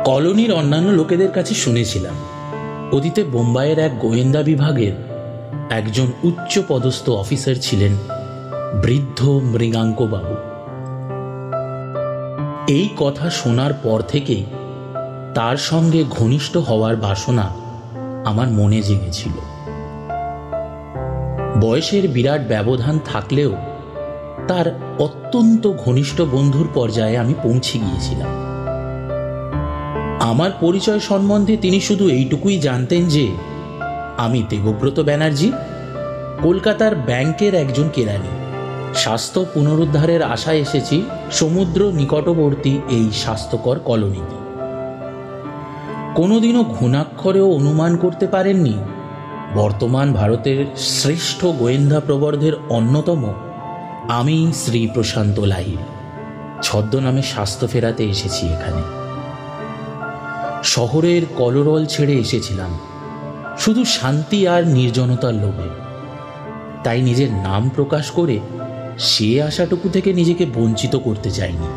কলোনির অন্যান্য লোকেদের কাছে শুনেছিলাম অতীতে বোম্বাইয়ের এক গোয়েন্দা বিভাগের একজন উচ্চ পদস্থ অফিসার ছিলেন বৃদ্ধ মৃগাঙ্কবাবু। এই কথা শোনার পর থেকেই তার সঙ্গে ঘনিষ্ঠ হওয়ার বাসনা আমার মনে জেগেছিল। বয়সের বিরাট ব্যবধান থাকলেও তার অত্যন্ত ঘনিষ্ঠ বন্ধুর পর্যায়ে আমি পৌঁছে গিয়েছিলাম। আমার পরিচয় সম্বন্ধে তিনি শুধু এইটুকুই জানতেন যে আমি দেবব্রত ব্যানার্জি, কলকাতার ব্যাংকের একজন কেরানি। স্বাস্থ্য পুনরুদ্ধারের আশায় এসেছি সমুদ্র নিকটবর্তী এই স্বাস্থ্যকর কলোনিতে। কোনোদিনও ঘুণাক্ষরেও অনুমান করতে পারেননি বর্তমান ভারতের শ্রেষ্ঠ গোয়েন্দা প্রবর্ধের অন্যতম আমি শ্রী প্রশান্ত লাহিড়ী ছদ্মনামে স্বাস্থ্য ফেরাতে এসেছি এখানে। শহরের কলরল ছেড়ে এসেছিলাম শুধু শান্তি আর নির্জনতার লোভে। তাই নিজের নাম প্রকাশ করে সে আশাটুকু থেকে নিজেকে বঞ্চিত করতে চাইনি।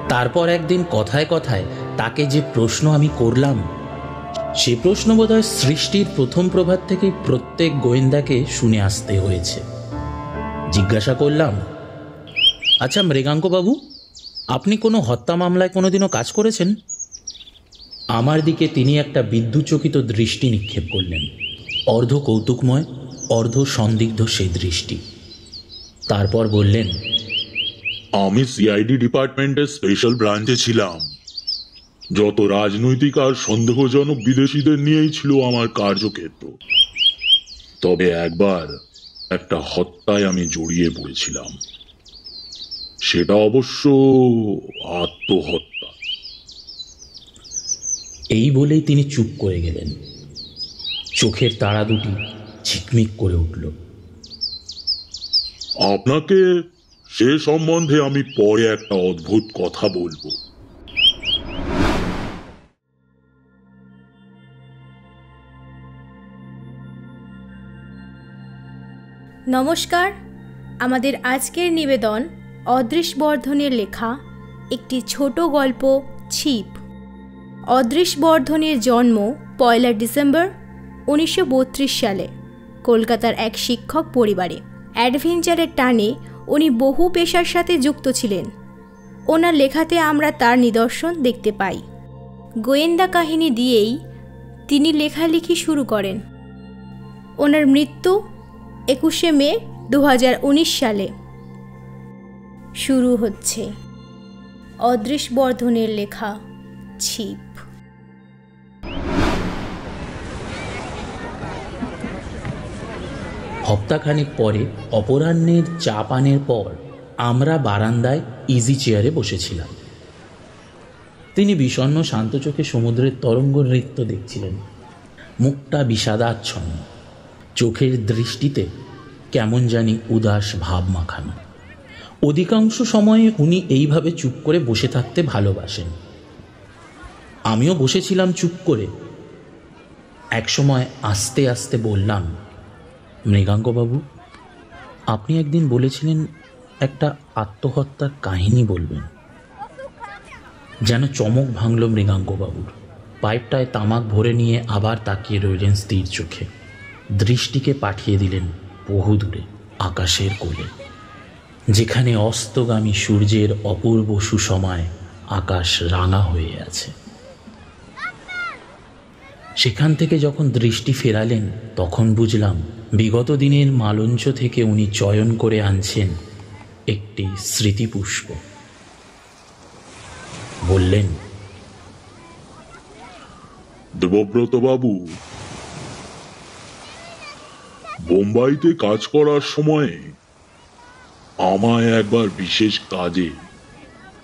তারপর একদিন কথায় কথায় তাকে যে প্রশ্ন আমি করলাম, সে প্রশ্ন বোধহয় সৃষ্টির প্রথম প্রভাত থেকে প্রত্যেক গোয়েন্দাকে শুনে আসতে হয়েছে। জিজ্ঞাসা করলাম, আচ্ছা মৃগাঙ্কবাবু, আপনি কোনো হত্যা মামলায় কোনোদিনও কাজ করেছেন? আমার দিকে তিনি একটা বিদ্যুৎচকিত দৃষ্টি নিক্ষেপ করলেন, অর্ধ কৌতুকময় অর্ধ সন্দিগ্ধ সেই দৃষ্টি। তারপর বললেন, আমি সিআইডি ডিপার্টমেন্টের স্পেশাল ব্রাঞ্চে ছিলাম। যত রাজনৈতিক আর সন্দেহজনক বিদেশিদের নিয়েই ছিল আমার কার্যক্ষেত্র। তবে একবার একটা হত্যায় আমি জড়িয়ে পড়েছিলাম। সেটা অবশ্য আত্মহত্যা। এই বলেই তিনি চুপ করে গেলেন। চোখের তারা দুটি ঝিকমিক করে উঠল। আপনাকে সে সম্বন্ধে আমি পরে একটা অদ্ভুত কথা বলবো। নমস্কার, আমাদের আজকের নিবেদন অদৃশ বর্ধনের লেখা একটি ছোট গল্প ছিপ। অদৃশ বর্ধনের জন্ম 1 ডিসেম্বর 1932 সালে কলকাতার এক শিক্ষক পরিবারে। অ্যাডভেঞ্চারের টানে উনি বহু পেশার সাথে যুক্ত ছিলেন। ওনার লেখাতে আমরা তার নিদর্শন দেখতে পাই। গোয়েন্দা কাহিনী দিয়েই তিনি লেখালেখি শুরু করেন। ওনার মৃত্যু 21 মে 2019 সালে। শুরু হচ্ছে অদৃশ বর্ধনের লেখা ছিপ। হপ্তাখানেক পরে অপরাহ্নের চা পানের পর আমরা বারান্দায় ইজি চেয়ারে বসেছিলাম। তিনি বিষণ্ণ শান্ত চোখে সমুদ্রের তরঙ্গ নৃত্য দেখছিলেন। মুখটা বিষাদাচ্ছন্ন, চোখের দৃষ্টিতে কেমন জানি উদাস ভাব মাখানো। অধিকাংশ সময়ে উনি এইভাবে চুপ করে বসে থাকতে ভালোবাসেন। আমিও বসেছিলাম চুপ করে। একসময় আস্তে আস্তে বললাম, মৃগাঙ্কবাবু, আপনি একদিন বলেছিলেন একটা আত্মহত্যার কাহিনী বলবেন। যেন চমক ভাঙল মৃগাঙ্কবাবুর। পাইপটায় তামাক ভরে নিয়ে আবার তাকিয়ে রইলেন স্থির চোখে। দৃষ্টিকে পাঠিয়ে দিলেন বহুদূরে আকাশের কোলে, যেখানে অস্তগামী সূর্যের অপূর্ব সুসময় আকাশ রাঙা হয়ে আছে। সেখান থেকে যখন দৃষ্টি ফেরালেন তখন বুঝলাম বিগত দিনের মালঞ্চ থেকে উনি চয়ন করে আনছেন একটি স্মৃতিপুষ্প। বললেন, দেবব্রত বাবু, বোম্বাইতে কাজ করার সময় আমায় একবার বিশেষ কাজে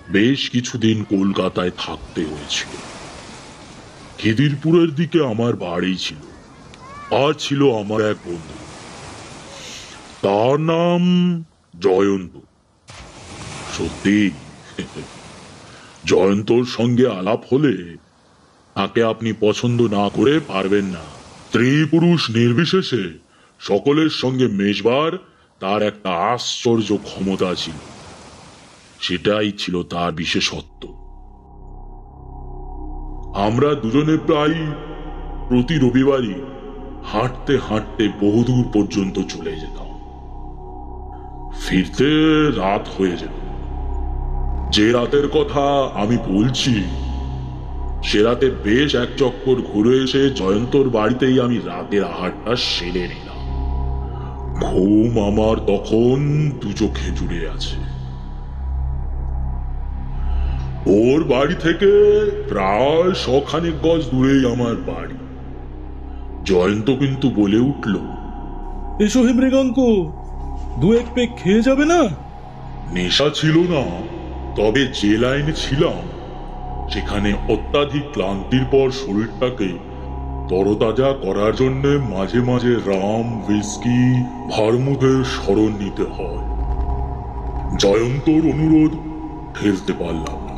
বেশ কিছুদিন কলকাতায় থাকতে হয়েছিল। খিদিরপুরের দিকে আমার বাড়ি ছিল। আর ছিল আমার এক বন্ধু, তার নাম জয়ন্ত। সত্যি জয়ন্তর সঙ্গে আলাপ হলে তাকে আপনি পছন্দ না করে পারবেন না। স্ত্রী পুরুষ নির্বিশেষে সকলের সঙ্গে মেশবার তার একটা আশ্চর্য ক্ষমতা ছিল। সেটাই ছিল তার বিশেষত্ব। আমরা দুজনে প্রায় প্রতি রবিবারই হাঁটতে হাঁটতে বহুদূর পর্যন্ত চলে যেতাম। ফিরতে রাত হয়ে যেত। যে রাতের কথা আমি বলছি সে রাতে বেশ এক চক্কর ঘুরে এসে জয়ন্তর বাড়িতেই আমি রাতের আহারটা সেরে নিলাম। ঘুম আমার তখন দু চোখে জুড়ে আছে। ওর বাড়ি থেকে প্রায় 100 গজ দূরেই আমার বাড়ি। জয়ন্ত কিন্তু বলে উঠল, এসো হে মৃগাঙ্ক, দু এক পেক খেয়ে যাবে না? নেশা ছিল না, তবে যে লাইনে ছিলাম সেখানে অত্যাধিক ক্লান্তির পর শরীরটাকে তরতাজা করার জন্য মাঝে মাঝে রাম, হুইস্কি, ভারমুদের স্মরণ নিতে হয়। জয়ন্তর অনুরোধ ঠেলতে পারলাম না।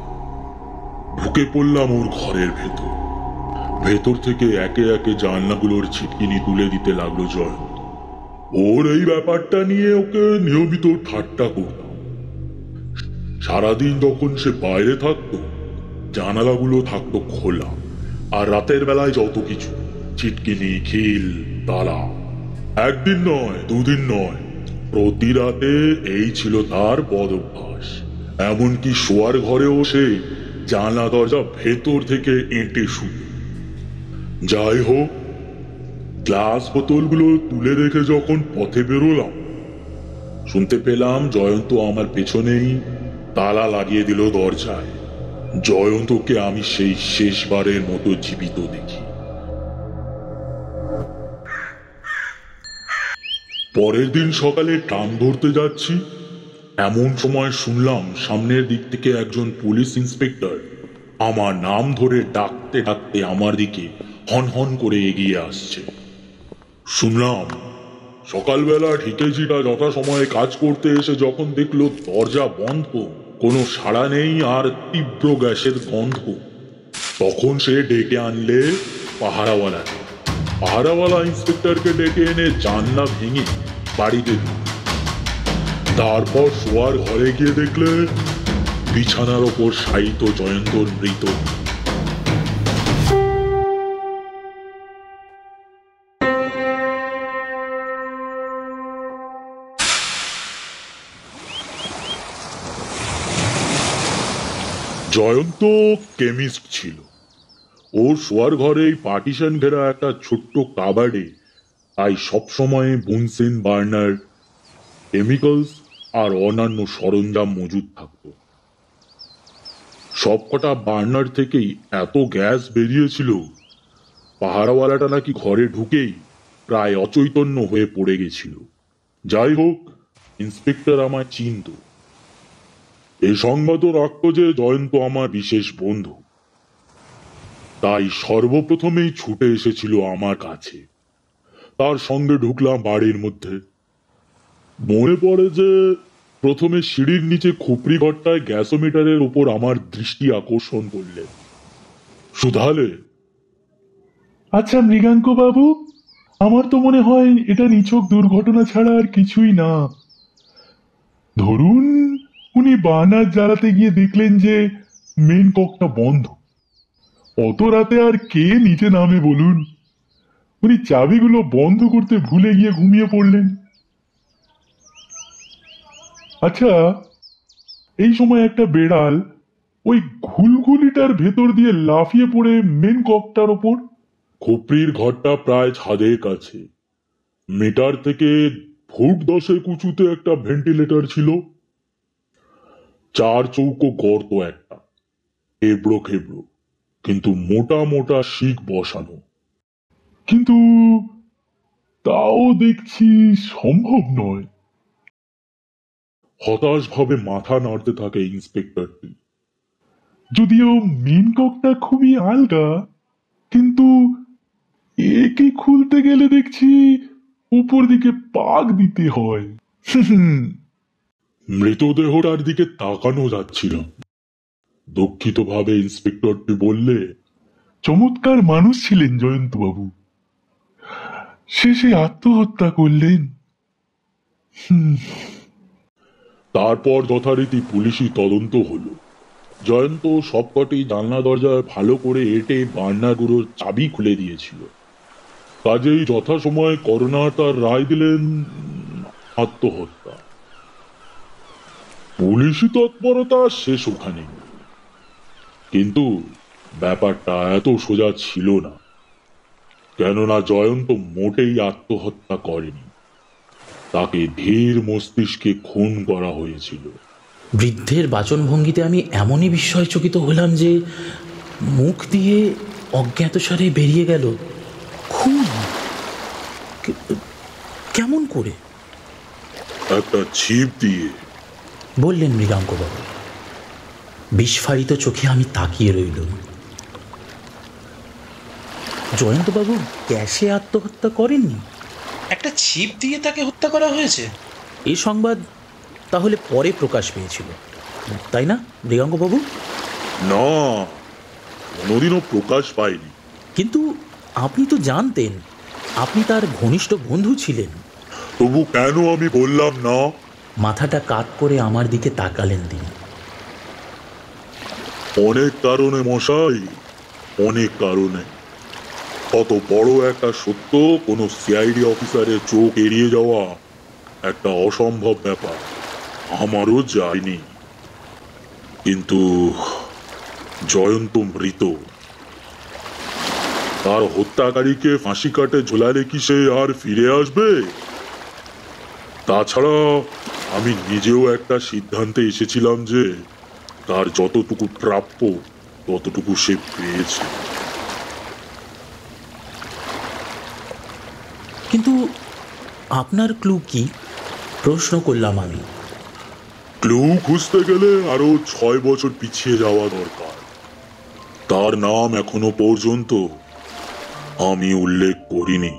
ঢুকে পড়লাম ওর ঘরের ভেতর। ভেতর থেকে একে একে জানলাগুলোর ছিটকিনি তুলে দিতে লাগলো জয়ন্ত। ওর এই ব্যাপারটা নিয়ে ওকে নিয়মিত ঠাট্টা করতাম। সারাদিন যখন সে বাইরে থাকতো জানালাগুলো থাকতো খোলা, আর রাতের বেলায় যত কিছু ছিটকিনি, খিল, তালা। একদিন নয়, দুদিন নয়, প্রতি রাতে এই ছিল তার বদ অভ্যাস। এমনকি শোয়ার ঘরেও সে জানলা দরজা ভেতর থেকে এঁটে শুত। যাই হোক, গ্লাস বোতলগুলো তুলে রেখে যখন পথে বেরোলাম শুনতে পেলাম জয়ন্ত আমার পেছনেই তালা লাগিয়ে দিল দরজায়। জয়ন্তকে আমি সেই শেষবারের মতো জীবিত দেখি। পরের দিন সকালে ট্রাম ধরতে যাচ্ছি, এমন সময় শুনলাম সামনের দিক থেকে একজন পুলিশ ইন্সপেক্টর আমার নাম ধরে ডাকতে ডাকতে আমার দিকে হন হন করে এগিয়ে আসছে। শুনলাম সকালবেলা ঠিকেজিটা যথাসময়ে কাজ করতে এসে যখন দেখলো দরজা বন্ধ, কোনো সাড়া নেই আর তীব্র গ্যাসের গন্ধ, তখন সে ডেকে আনলে পাহারাওয়ালাকে। পাহারাওয়ালা ইন্সপেক্টরকে ডেকে এনে জানলা ভেঙে বাড়িতে ঢুকল। তারপর শোয়ার ঘরে গিয়ে দেখলে বিছানার ওপর শায়িত জয়ন্তর মৃত। জয়ন্ত কেমিস্ট ছিল। ওর শোয়ার ঘরে পার্টিশন ঘেরা একটা ছোট্ট কাবার্ডে তাই সবসময় বুনসেন বার্নার, কেমিক্যালস আর অন্যান্য সরঞ্জাম মজুদ থাকত। সবকটা বার্নার থেকেই এত গ্যাস বেরিয়েছিল, পাহারাওয়ালাটা নাকি ঘরে ঢুকেই প্রায় অচৈতন্য হয়ে পড়ে গেছিল। যাই হোক, ইন্সপেক্টর আমায় চিনত। এই সংবাদও রাখত যে জয়ন্ত আমার বিশেষ বন্ধু, তাই সর্বপ্রথমেই ছুটে এসেছিল আমার কাছে। তার সঙ্গে ঢুকলাম বাড়ির মধ্যে। মনে পড়ে যে প্রথমে সিঁড়ির নিচে খুপড়ি ঘরটায় গ্যাসোমিটারের উপর আমার দৃষ্টি আকর্ষণ করলে। শুধালে, আচ্ছা মৃগাঙ্ক বাবু, আমার তো মনে হয় এটা নিছক দুর্ঘটনা ছাড়া আর কিছুই না। ধরুন উনি বার্নার জ্বালাতে গিয়ে দেখলেন যে মেন ককটা বন্ধ। অত রাতে আর কে নিচে নামে বলুন? উনি চাবিগুলো বন্ধ করতে ভুলে গিয়ে ঘুমিয়ে পড়লেন। আচ্ছা, এই সময় একটা বেড়াল ওই ঘুলঘুলিটার ভেতর দিয়ে লাফিয়ে পড়ে মেন ককটার ওপর। খুপড়ির ঘরটা প্রায় ছাদের কাছে। মিটার থেকে ফুট 10 উঁচুতে একটা ভেন্টিলেটর ছিল। 4 চৌকো গর্ত একটা, এবড়ো খেবড়ো, কিন্তু মোটা মোটা শিক বসানো। কিন্তু তাও দেখছি সম্ভব নয়। হতাশ ভাবে মাথা নাড়তে থাকে ইন্সপেক্টরটি। যদিও মেন ককটা খুবই আলগা, কিন্তু একে খুলতে গেলে দেখছি উপর দিকে পাক দিতে হয়। মৃতদেহটার দিকে তাকানো যাচ্ছিল। দুঃখিত ভাবে ইন্সপেক্টরটি বললে, চমৎকার মানুষ ছিলেন জয়ন্তবাবু, শেষে আত্মহত্যা করলেন। তারপর যথারীতি পুলিশি তদন্ত হলো। জয়ন্ত সবকটি জানলা দরজা ভালো করে এঁটে বার্নাগুলোর চাবি খুলে দিয়েছিল। কাজেই যথাসময়ে করোনার তার রায় দিলেন আত্মহত্যা। পুলিশি তৎপরতা শেষ ওখানে, কিন্তু ব্যাপারটা এত সোজা ছিল না। কেননা জয়ন্ত মোটেই আত্মহত্যা করেনি, তাকে ধীর মস্তিষ্কে খুন করা হয়েছিল। বৃদ্ধের বাচনভঙ্গিতে আমি এমনই বিস্ময়চকিত হলাম যে মুখ দিয়ে অজ্ঞাতসারে বেরিয়ে গেল, খুন? কেমন করে? একটা ছিপ দিয়ে, বললেন মৃগাঙ্কবাবু। বিস্ফারিত চোখে আমি তাকিয়ে রইলুম। জয়ন্তবাবু গ্যাসে আত্মহত্যা করেননি, একটা ছিপ দিয়ে তাকে হত্যা করা হয়েছে? এই সংবাদ তাহলে পরে প্রকাশ পেয়েছিল, তাই না মৃগাঙ্কবাবু? না, কোনোদিনও প্রকাশ পায়নি। কিন্তু আপনি তো জানতেন, আপনি তার ঘনিষ্ঠ বন্ধু ছিলেন। তবু কেন আমি বললাম না? মাথাটা কাত করে আমার দিকে তাকালেন তিনি। অনেক কারণে মশাই, অনেক কারণে। কত বড় একটা সত্য কোনো সিআইডি অফিসারের চোখ এড়িয়ে যাওয়া একটা অসম্ভব ব্যাপার, আমারও যায়নি। কিন্তু জয়ন্ত মৃত, তার হত্যাকারীকে ফাঁসি কাটে ঝোলালে কি সে আর ফিরে আসবে? তাছাড়া আমি নিজেও একটা সিদ্ধান্তে এসেছিলাম যে তার যতটুকু প্রাপ্য ততটুকু সে পেয়েছে। কিন্তু আপনার ক্লু কি? প্রশ্ন করলাম আমি। ক্লু খুঁজতে গেলে আরো 6 বছর পিছিয়ে যাওয়া দরকার। তার নাম এখনো পর্যন্ত আমি উল্লেখ করিনি।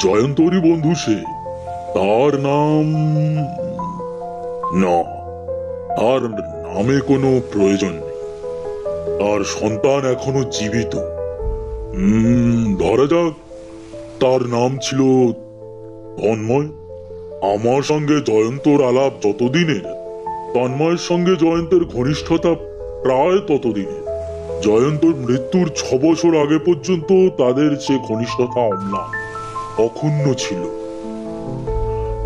জয়ন্তরই বন্ধু সে, তার নাম না, তার নামে কোনো প্রয়োজন নেই। তার সন্তান এখনো জীবিত। ধরা যাক তার নাম ছিল তন্ময়। আমার সঙ্গে জয়ন্তর আলাপ যতদিনের, তন্ময়ের সঙ্গে জয়ন্তের ঘনিষ্ঠতা প্রায় ততদিনের। জয়ন্তর মৃত্যুর 6 বছর আগে পর্যন্ত তাদের সে ঘনিষ্ঠতা অম্লান, অক্ষুণ্ণ ছিল।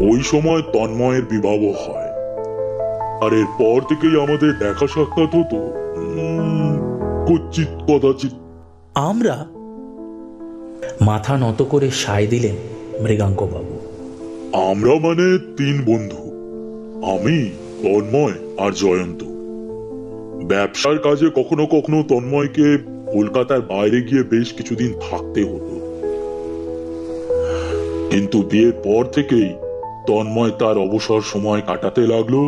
ওই সময় তন্ময়ের বিবাহ হয়, আর এরপর থেকেই আমাদের দেখা সাক্ষাৎ হতো কচিত কদাচিৎ। আমরা? মাথা নত করে সায় দিলেন মৃগাঙ্কবাবু। আমরা মানে 3 বন্ধু, আমি, তন্ময় আর জয়ন্ত। ব্যবসার কাজে কখনো কখনো তন্ময়কে কলকাতার বাইরে গিয়ে বেশ কিছুদিন থাকতে হতো। কিন্তু বিয়ের পর থেকেই তন্ময় তার অবসর সময় কাটাতে লাগলো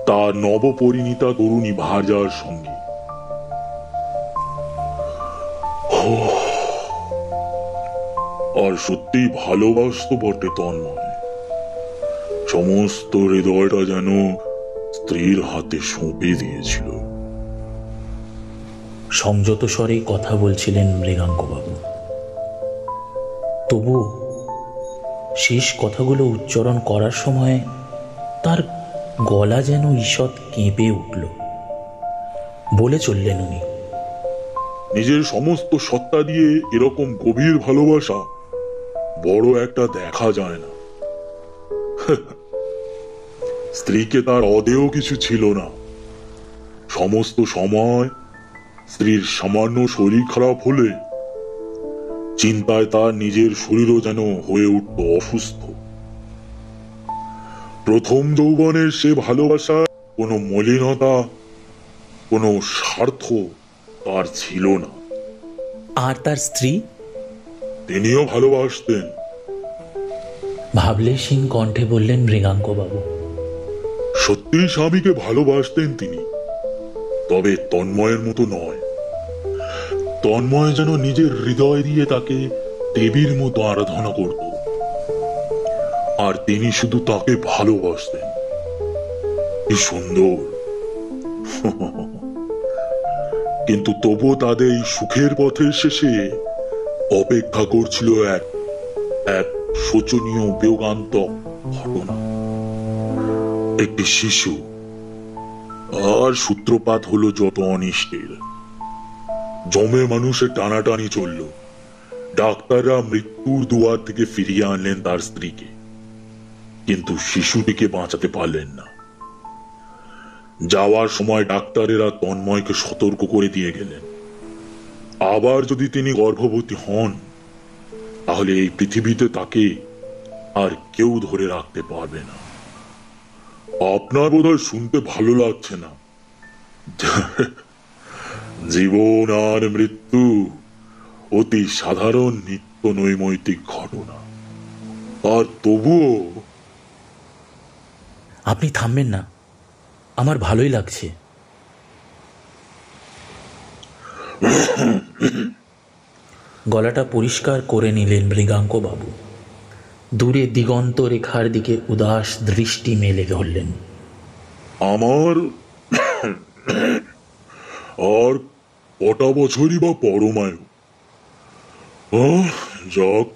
তার নবপরিণীতা তরুণী ভার্যার সঙ্গে। আর সত্যিই ভালোবাসতো বটে তন্ময়। সমস্ত হৃদয়টা যেন স্ত্রীর হাতে সঁপে দিয়েছিল। সংযত স্বরে কথা বলছিলেন মৃগাঙ্কবাবু। তবু শেষ কথাগুলো উচ্চারণ করার সময় তার গলা যেন ঈষৎ কেঁপে উঠল। বলে চললেন উনি, নিজের সমস্ত সত্তা দিয়ে এরকম গভীর ভালোবাসা বড় একটা দেখা যায় না। স্ত্রীকে তার অদেয় কিছু ছিল না। সমস্ত সময় স্ত্রীর সামান্য শরীর খারাপ হলে চিন্তায় তার নিজের শরীরও যেন হয়ে উঠত অসুস্থ। প্রথম যৌবনের সে ভালোবাসা কোনো মলিনতা, কোনো স্বার্থ তার ছিল না। আর তার স্ত্রী? তিনিও ভালোবাসতেন। ভাবলেশহীন কণ্ঠে বললেন মৃগাঙ্কবাবু। সত্যি স্বামীকে ভালোবাসতেন তিনি, তবে তন্ময়ের মতো নয়। তন্ময় যেন নিজের হৃদয় দিয়ে তাকে দেবীর মতো আরাধনা করত, আর তিনি শুধু তাকে ভালোবাসতেন। কি সুন্দর! কিন্তু তবু তাদের এই সুখের পথের শেষে অপেক্ষা করছিল এক শোচনীয় বিয়োগান্তক ঘটনা। একটি শিশু, আর সূত্রপাত হলো যত অনিষ্টের। জমে মানুষের টানাটানি চলল। ডাক্তাররা মৃত্যুর দুয়ার থেকে ফিরিয়ে আনলেন তার স্ত্রীকে, কিন্তু শিশুটিকে বাঁচাতে পারলেন না। যাওয়ার সময় ডাক্তারেরা তন্ময়কে সতর্ক করে দিয়ে গেলেন, আবার যদি তিনি গর্ভবতী হন তাহলে এই পৃথিবীতে তাকে আর কেউ ধরে রাখতে পারবে না। আপনার বোধহয় শুনতে ভালো লাগছে না। জীবন আর মৃত্যু অতি সাধারণ নিত্য নৈমিত্তিক ঘটনা, আর তবুও। আপনি থামবেন না, আমার ভালোই লাগছে। গলাটা পরিষ্কার করে নিলেন মৃগাঙ্ক বাবু। দূরে দিগন্ত রেখার দিকে উদাস দৃষ্টি মেলে ধরলেন। আমার আর কটা বছরই বা পরমায়ু। যাক,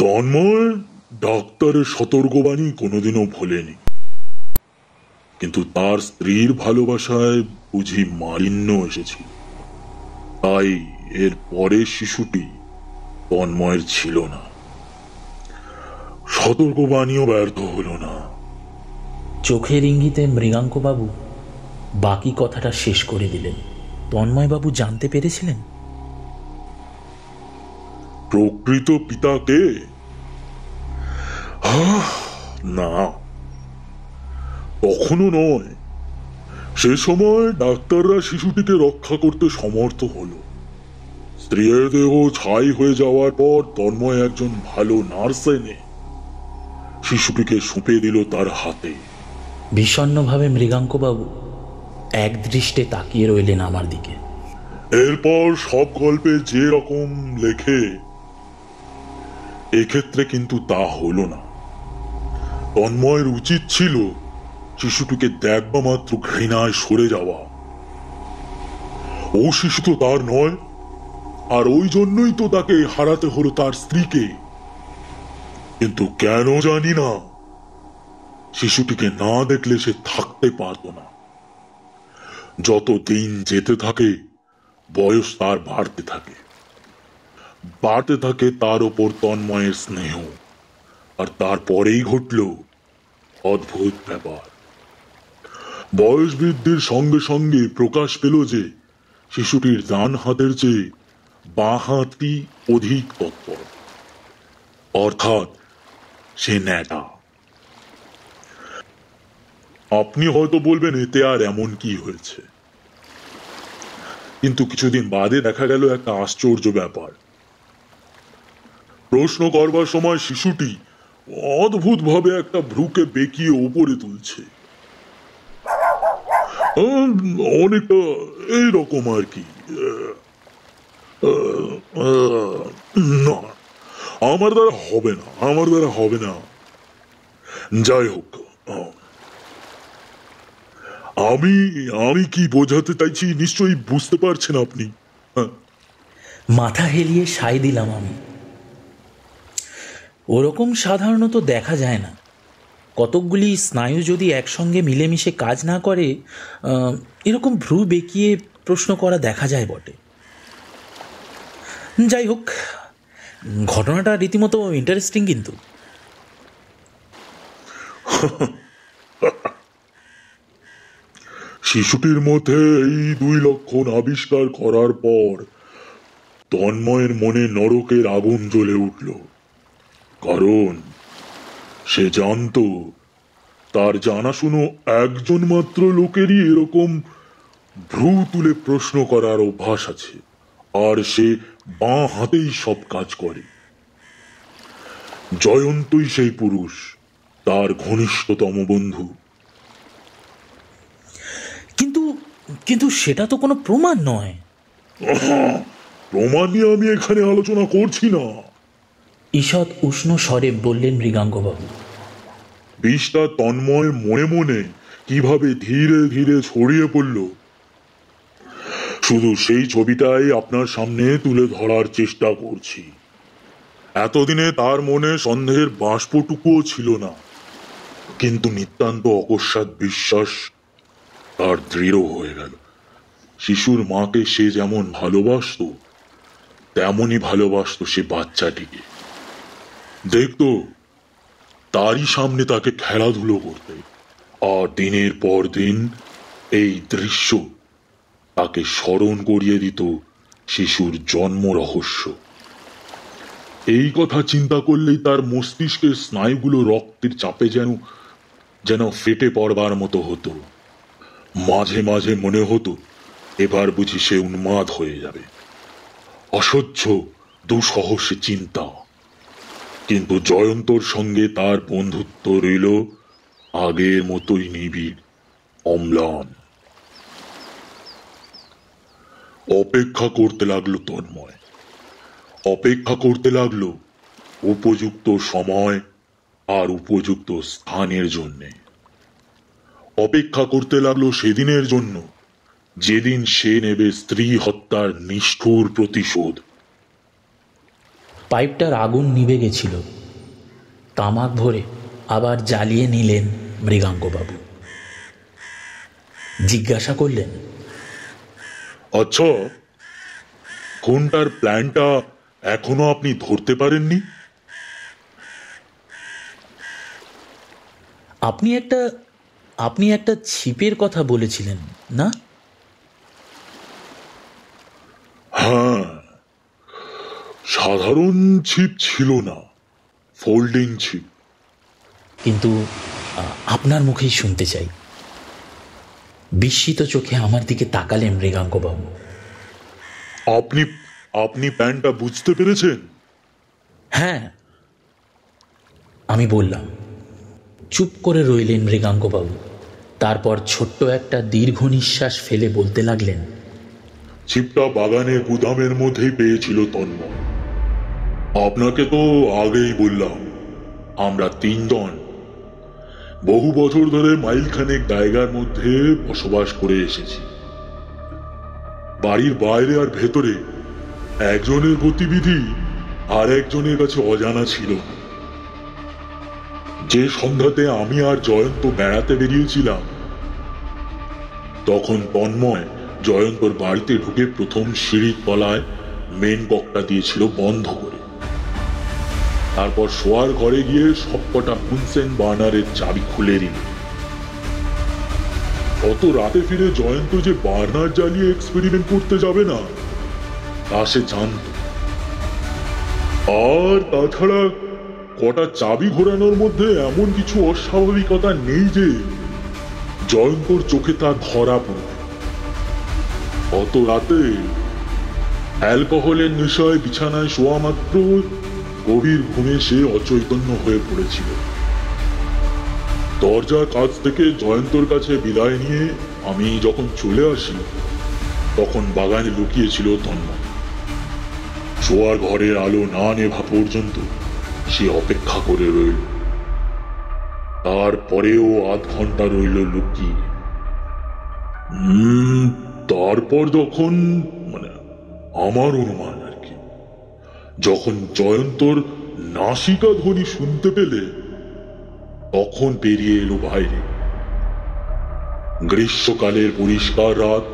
তন্ময় ডাক্তারের সতর্কবাণী কোনোদিনও ভোলেনি, কিন্তু তার স্ত্রীর ভালোবাসায় বুঝি মালিন্য এসেছিল, তাই এর পরের শিশুটি তন্ময়ের ছিল না। সতর্কবাণীও ব্যর্থ হলো না। চোখের ইঙ্গিতে মৃগাঙ্কবাবু বাকি কথাটা শেষ করে দিলেন। তন্ময়বাবু জানতে পেরেছিলেন প্রকৃত পিতাকে? না, তখনও নয়। সে সময় ডাক্তাররা শিশুটিকে রক্ষা করতে সমর্থ হলো। স্ত্রীর দেহ ছাই হয়ে যাওয়ার পর তন্ময় একজন ভালো নার্স এনে শিশুটিকে সঁপে দিল তার হাতে। বিষণ্ণভাবে মৃগাঙ্কবাবু এক দৃষ্টে তাকিয়ে রইলেন আমার দিকে। এরপর সব গল্পে যে রকম লেখে, এক্ষেত্রে কিন্তু তা হলো না। তন্ময়ের উচিত ছিল শিশুটিকে দেখবা মাত্র ঘৃণায় সরে যাওয়া। ও শিশু তো তার নয়, আর ওই জন্যই তো তাকে হারাতে হলো তার স্ত্রীকে। কিন্তু কেন জানি না, শিশুটিকে না দেখলে সে থাকতে পারত না। যত দিন যেতে থাকে বয়স তার বাড়তে থাকে তার ওপর তন্ময়ের স্নেহ। আর তারপরেই ঘটল অদ্ভুত ব্যাপার। বয়স বৃদ্ধির সঙ্গে সঙ্গে প্রকাশ পেল যে শিশুটির ডান হাতের চেয়ে বাঁ হাতটি অধিক তৎপর, অর্থাৎ সে ন্যাটা। আপনি হয়তো বলবেন এতে আর এমন কি হয়েছে, কিন্তু কিছুদিন বাদে দেখা গেল একটা আশ্চর্য ব্যাপার। প্রশ্ন করবার সময় শিশুটি অদ্ভুতভাবে একটা ভ্রুকে বেঁকিয়ে উপরে তুলছে, অনেকটা এইরকম আর কি। না, আমার দ্বারা হবে না। যাই হোক, আমি কি বোঝাতে চাইছি নিশ্চয়ই বুঝতে পারছেন আপনি। মাথা হেলিয়ে সায় দিলাম আমি। ওরকম সাধারণত দেখা যায় না। কতকগুলি স্নায়ু যদি একসঙ্গে মিলেমিশে কাজ না করে, এরকম ভ্রু বেঁকিয়ে প্রশ্ন করা দেখা যায় বটে। যাই হোক, ঘটনাটা রীতিমতো ইন্টারেস্টিং। কিন্তু শিশুটির মধ্যে এই দুই লক্ষণ আবিষ্কার করার পর তন্ময়ের মনে নরকের আগুন জ্বলে উঠল। কারণ সে জানত তার জানাশুনো একজন মাত্র লোকেরই এরকম ভ্রু তুলে প্রশ্ন করার অভ্যাস আছে, আর সে বাঁ হাতেই সব কাজ করে। জয়ন্তই সেই পুরুষ, তার ঘনিষ্ঠতম বন্ধু। কিন্তু সেটা তো কোনো প্রমাণ নয়। প্রমাণ নিয়ে আমি এখানে আলোচনা করছি না, ঈষৎ উষ্ণ স্বরে বললেন মৃগাঙ্কবাবু। বিষটা তন্ময়ের মনে মনে কিভাবে ধীরে ধীরে ছড়িয়ে পড়ল, শুধু সেই ছবিটাই আপনার সামনে তুলে ধরার চেষ্টা করছি। এতদিনে তার মনে সন্দেহের বাষ্পটুকুও ছিল না, কিন্তু নিতান্ত অকস্মাৎ বিশ্বাস তার দৃঢ় হয়ে গেল। শিশুর মাকে সে যেমন ভালোবাসতো, তেমনই ভালোবাসতো সে বাচ্চাটিকে। দেখতো তারই সামনে তাকে খেলাধুলো করতে, আর দিনের পর দিন এই দৃশ্য তাকে স্মরণ করিয়ে দিত শিশুর জন্ম রহস্য। এই কথা চিন্তা করলেই তার মস্তিষ্কের স্নায়ুগুলো রক্তের চাপে যেন ফেটে পড়বার মতো হতো। মাঝে মাঝে মনে হতো এবার বুঝি সে উন্মাদ হয়ে যাবে। অসহ্য দুঃসহ সে চিন্তা। কিন্তু জয়ন্তর সঙ্গে তার বন্ধুত্ব রইল আগের মতোই নিবিড়, অম্লান। অপেক্ষা করতে লাগলো তন্ময়, অপেক্ষা করতে লাগলো উপযুক্ত সময় আর উপযুক্ত স্থানের জন্যে। অপেক্ষা করতে লাগলো সেদিনের জন্য যেদিন সে নেবে স্ত্রী হত্যার নিষ্ঠুর প্রতিশোধ। পাইপটার আগুন নিভে গেছিল। তামাক ভরে আবার জ্বালিয়ে নিলেন মৃগাঙ্কবাবু। জিজ্ঞাসা করলেন, আচ্ছা, খুনটার প্ল্যানটা এখনো আপনি ধরতে পারেননি? আপনি একটা ছিপের কথা বলেছিলেন না? হ্যাঁ, সাধারণ ছিপ ছিল না, ফোল্ডিং ছিপ। কিন্তু আপনার মুখেই শুনতে চাই। বিস্মিত চোখে আমার দিকে তাকালেন মৃগাঙ্কবাবু। আপনি প্ল্যানটা বুঝতে পেরেছেন? হ্যাঁ, আমি বললাম। চুপ করে রইলেন মৃগাঙ্কবাবু। তারপর ছোট্ট একটা দীর্ঘ নিঃশ্বাস ফেলে বলতে লাগলেন, ছিপটা বাগানের গুদামের মধ্যেই পেয়েছিল তন্ময়। আপনাকে তো আগেই বললাম, আমরা তিনজন বহু বছর ধরে মাইলখানেক জায়গার মধ্যে বসবাস করে এসেছি। বাড়ির বাইরে আর ভেতরে একজনের গতিবিধি আর একজনের কাছে অজানা ছিল। যে সন্ধ্যাতে আমি আর জয়ন্ত বেড়াতে বেরিয়েছিলাম, তখন তন্ময় জয়ন্তর বাড়িতে ঢুকে প্রথম সিঁড়ির তলায় মেন ককটা দিয়েছিল বন্ধ করে। তারপর শোয়ার ঘরে গিয়ে সবকটা হুনসেন বার্নারের চাবি খুলে দিল। অত রাতে ফিরে জয়ন্ত যে বার্নার জ্বালিয়ে এক্সপেরিমেন্ট করতে যাবে না তা সে জানত। আর তাছাড়া কটা চাবি ঘোরানোর মধ্যে এমন কিছু অস্বাভাবিকতা নেই যে জয়ন্তর চোখে তা ধরা পড়বে। অত রাতে অ্যালকোহলের নেশায় বিছানায় শোয়া মাত্র গভীর ঘুমে সে অচৈতন্য হয়ে পড়েছিল। দরজার কাছ থেকে জয়ন্তর কাছে বিদায় নিয়ে আমি যখন চলে আসি, তখন বাগানে লুকিয়েছিল তন্ময়। শোয়ার ঘরের আলো না নেভা পর্যন্ত সে অপেক্ষা করে রইল। তারপরেও আধ ঘন্টা রইল লুকিয়ে। তারপর যখন আমার অনুমান আর কি, যখন জয়ন্তর নাসিকা ধ্বনি শুনতে পেলে, তখন পেরিয়ে এলো বাইরে। গ্রীষ্মকালের পরিষ্কার রাত,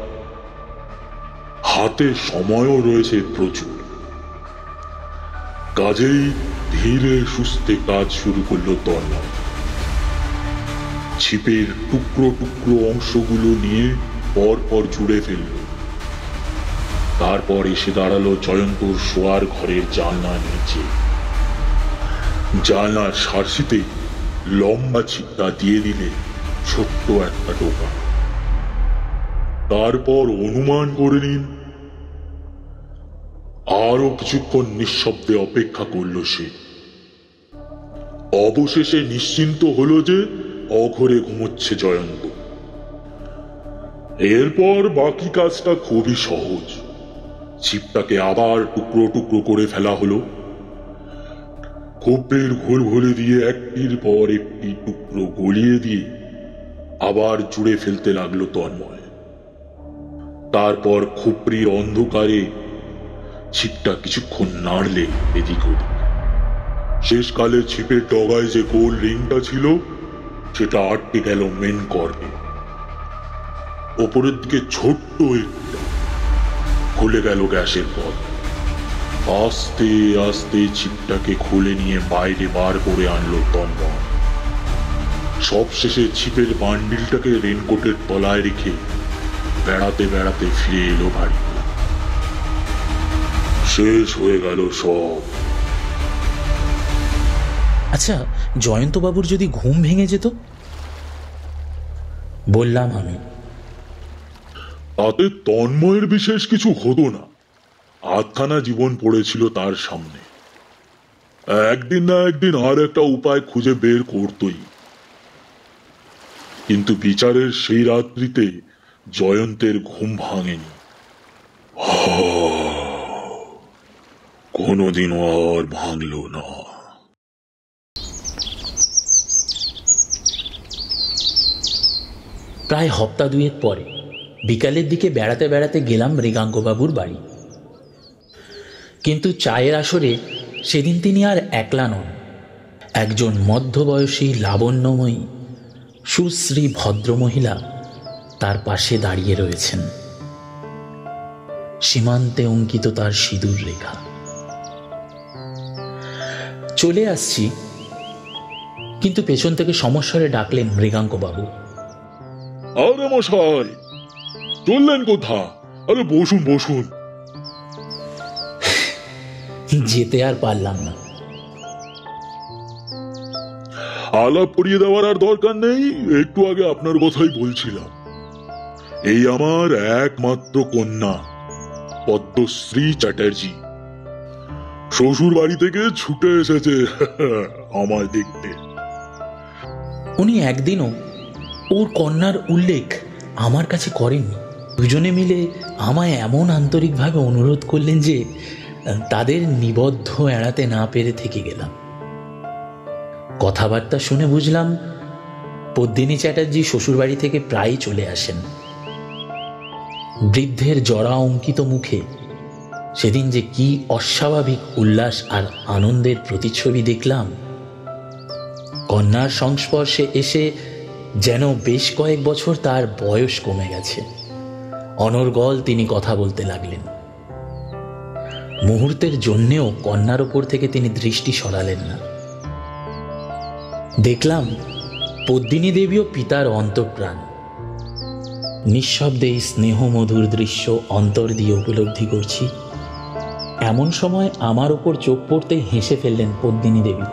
হাতে সময়ও রয়েছে প্রচুর। কাজেই ধীরে সুস্থে কাজ শুরু করলো তন্ময়। ছিপের টুকরো টুকরো অংশগুলো নিয়ে পর জুড়ে ফেলল। তারপর এসে দাঁড়ালো জয়ন্তর শোয়ার ঘরের জানলার নিচে। জানলার সার্সিতে লম্বা ছিপটা দিয়ে দিলে ছোট্ট একটা টোকা। তারপর অনুমান করে নিন। আরো কিছুক্ষণ নিঃশব্দে অপেক্ষা করল সে। অবশেষে নিশ্চিন্ত হলো যে অঘরে ঘুমোচ্ছে জয়ন্ত। এরপর বাকি কাজটা খুবই সহজ। ছিপটাকে আবার টুকরো টুকরো করে ফেলা হলো। খুপড়ির ঘোল ভরে দিয়ে একটির পর একটি টুকরো গলিয়ে দিয়ে আবার জুড়ে ফেলতে লাগলো তন্ময়। তারপর খুপড়ির অন্ধকারে ছিপটা কিছুক্ষণ নাড়লে এদিক ওদিক। শেষকালে ছিপের ডগায় যে গোল রিংটা ছিল সেটা আটকে গেল মেন কর্ডে। ওপরের দিকে ছোট্ট একটা খুলে গেল গ্যাসের পথ। আস্তে আস্তে ছিপটাকে খুলে নিয়ে বাইরে বার করে আনলো তন্ময়। সবশেষে ছিপের বান্ডিলটাকে রেনকোটের তলায় রেখে বেড়াতে বেড়াতে ফিরে এলো বাড়িতে। শেষ হয়ে গেল সব। আচ্ছা, জয়ন্তবাবুর যদি ঘুম ভেঙে যেত? বললাম আমি। তাতে তন্ময়ের বিশেষ কিছু হতো না। আধখানা জীবন পড়েছিল তার সামনে। একদিন না একদিন আর একটা উপায় খুঁজে বের করতই। কিন্তু বিচারের সেই রাত্রিতে জয়ন্তের ঘুম ভাঙেনি। কোনোদিনও আর ভাঙল না। প্রায় হপ্তা দুয়েক পরে বিকালের দিকে বেড়াতে বেড়াতে গেলাম মৃগাঙ্কবাবুর বাড়ি। কিন্তু চায়ের আসরে সেদিন তিনি আর একলা নন। একজন মধ্যবয়সী লাবণ্যময়ী সুশ্রী ভদ্রমহিলা তার পাশে দাঁড়িয়ে রয়েছেন। সীমান্তে অঙ্কিত তার সিঁদুর রেখা। চলে আসছি, কিন্তু পেছন থেকে সমস্যারে ডাকলেন মৃগাঙ্কবাবু। আরে মশাই, চললেন কোথা? আরে বসুন বসুন। যেতে আর পারলাম না। আলাপ করিয়ে দেওয়ার আর দরকার নেই, একটু আগে আপনার কথাই বলছিলাম। এই আমার একমাত্র কন্যা পদ্মশ্রী চ্যাটার্জি শ্বশুর বাড়ি থেকে ছুটে এসেছে আমায় দেখতে। উনি একদিনও ওর কন্যার উল্লেখ আমার কাছে করেননি। দুজনে মিলে আমায় এমন আন্তরিকভাবে অনুরোধ করলেন যে তাদের নিবদ্ধ এড়াতে না পেরে থেকে গেলাম। কথাবার্তা শুনে বুঝলাম পদ্মিনী চ্যাটার্জি শ্বশুরবাড়ি থেকে প্রায়ই চলে আসেন। বৃদ্ধের জরা অঙ্কিত মুখে সেদিন যে কি অস্বাভাবিক উল্লাস আর আনন্দের প্রতিচ্ছবি দেখলাম। কন্যার সংস্পর্শে এসে যেন বেশ কয়েক বছর তার বয়স কমে গেছে। অনর্গল তিনি কথা বলতে লাগলেন। মুহূর্তের জন্যেও কন্যার ওপর থেকে তিনি দৃষ্টি সরালেন না। দেখলাম পদ্মিনী দেবীও পিতার অন্তঃপ্রাণ। নিঃশব্দে এই স্নেহমধুর দৃশ্য অন্তর দিয়ে উপলব্ধি করছি। এমন সময় আমার ওপর চোখ পড়তে হেসে ফেললেন পদ্মিনী দেবী।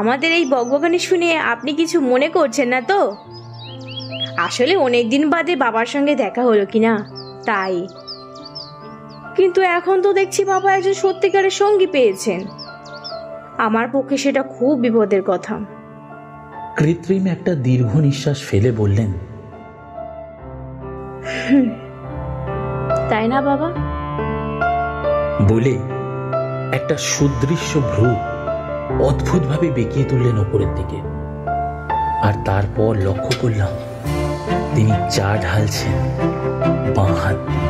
আমাদের এই বকবকানি শুনে আপনি কিছু মনে করছেন না তো? আসলে অনেকদিন বাদে বাবার সঙ্গে দেখা হলো কিনা তাই। কিন্তু এখন তো দেখছি বাবা একজন সত্যিকারের সঙ্গী পেয়েছেন। আমার পক্ষে সেটা খুব বিপদের কথা। কৃত্রিম একটা দীর্ঘ নিঃশ্বাস ফেলে বললেন, তাই না বাবা? বলে একটা সুদৃশ্য ভ্রু অদ্ভুতভাবে বেঁকিয়ে তুললেন ওপরের দিকে। আর তারপর লক্ষ্য করলাম তিনি চা ঢালছেন বাঁ হাত দিয়ে।